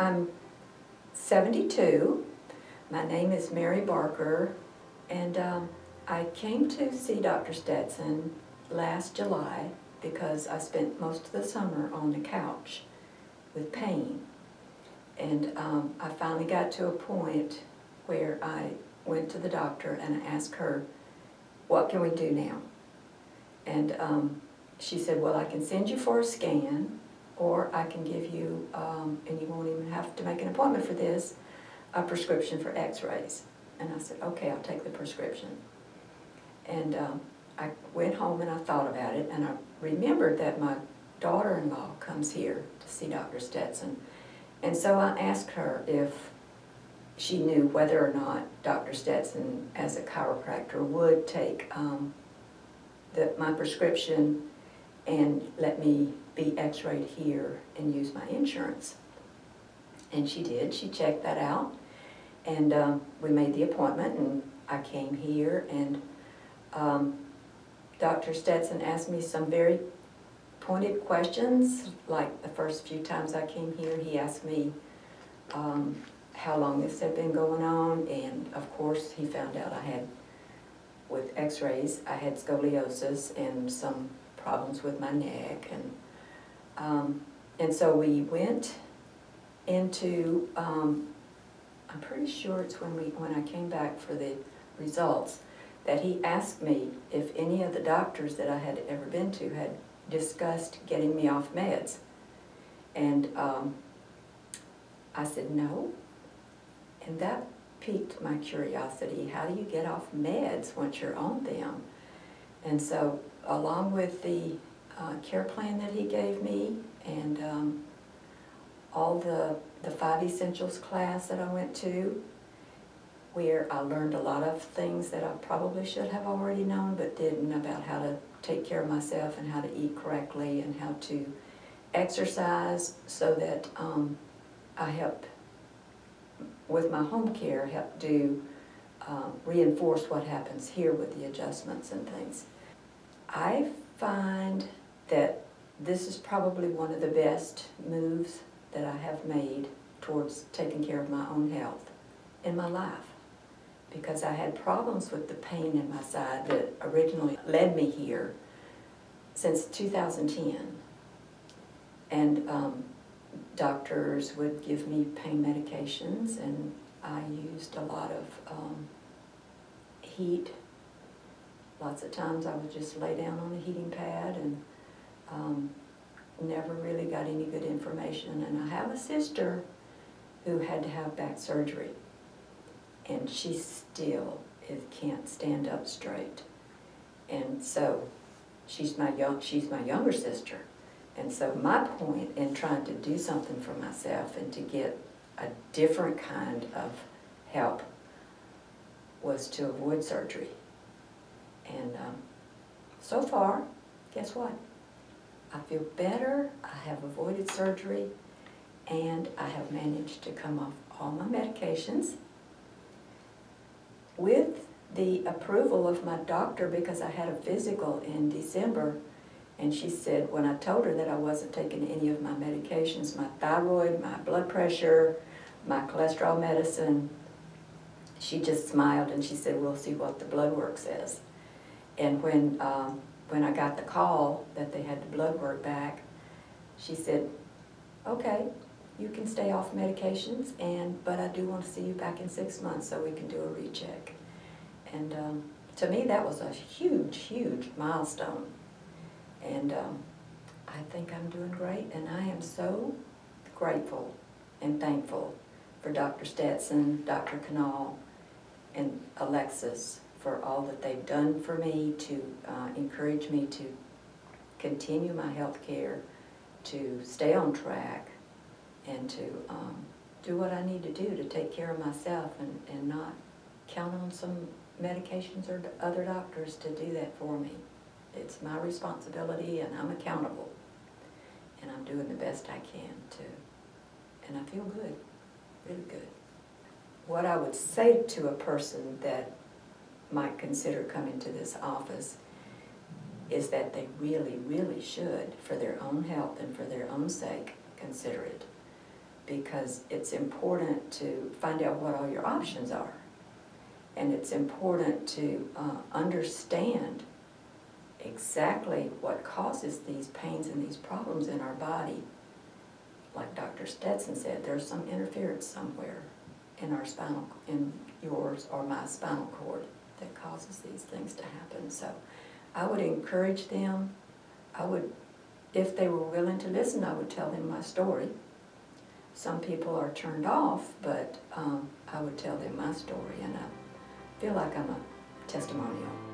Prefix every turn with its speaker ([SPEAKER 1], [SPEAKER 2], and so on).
[SPEAKER 1] I'm 72. My name is Mary Barker, and I came to see Dr. Stetson last July because I spent most of the summer on the couch with pain. And I finally got to a point where I went to the doctor and I asked her, what can we do now? And she said, well, I can send you for a scan, or I can give you, and you won't even have to make an appointment for this, a prescription for x-rays. And I said, okay, I'll take the prescription. And I went home and I thought about it, and I remembered that my daughter-in-law comes here to see Dr. Stetson. And so I asked her if she knew whether or not Dr. Stetson, as a chiropractor, would take my prescription and let me be x-rayed here and use my insurance. And she did. She checked that out, and we made the appointment, and I came here, and Dr. Stetson asked me some very pointed questions. Like the first few times I came here, he asked me how long this had been going on, and of course he found out I had, with x-rays, I had scoliosis and some problems with my neck, and so we went into, I'm pretty sure it's when I came back for the results, that he asked me if any of the doctors that I had ever been to had discussed getting me off meds. And I said no, and that piqued my curiosity. How do you get off meds once you're on them? And so, along with the care plan that he gave me, and all the 5 Essentials class that I went to, where I learned a lot of things that I probably should have already known but didn't, about how to take care of myself and how to eat correctly and how to exercise, so that I help with my home care, help do reinforce what happens here with the adjustments and things. I find that this is probably one of the best moves that I have made towards taking care of my own health in my life, because I had problems with the pain in my side that originally led me here since 2010. And doctors would give me pain medications, and I used a lot of heat. Lots of times I would just lay down on a heating pad, and never really got any good information. And I have a sister who had to have back surgery, and she still can't stand up straight. And so she's my younger sister. And so my point in trying to do something for myself and to get a different kind of help was to avoid surgery. And so far, guess what? I feel better, I have avoided surgery, and I have managed to come off all my medications with the approval of my doctor, because I had a physical in December. And she said, when I told her that I wasn't taking any of my medications, my thyroid, my blood pressure, my cholesterol medicine, she just smiled and she said, we'll see what the blood work says. And when I got the call that they had the blood work back, she said, okay, you can stay off medications, but I do want to see you back in 6 months so we can do a recheck. And to me, that was a huge, huge milestone. And I think I'm doing great, and I am so grateful and thankful for Dr. Stetson, Dr. Canal, and Alexis for all that they've done for me to encourage me to continue my health care, to stay on track, and to do what I need to do to take care of myself, and not count on some medications or other doctors to do that for me. It's my responsibility, and I'm accountable, and I'm doing the best I can too. And I feel good, really good. What I would say to a person that might consider coming to this office is that they really, really should, for their own health and for their own sake, consider it. because it's important to find out what all your options are. And it's important to understand exactly what causes these pains and these problems in our body. Like Dr. Stetson said, there's some interference somewhere in our in yours or my spinal cord that causes these things to happen. So I would encourage them. If they were willing to listen, I would tell them my story. Some people are turned off, but I would tell them my story, and I feel like I'm a testimonial.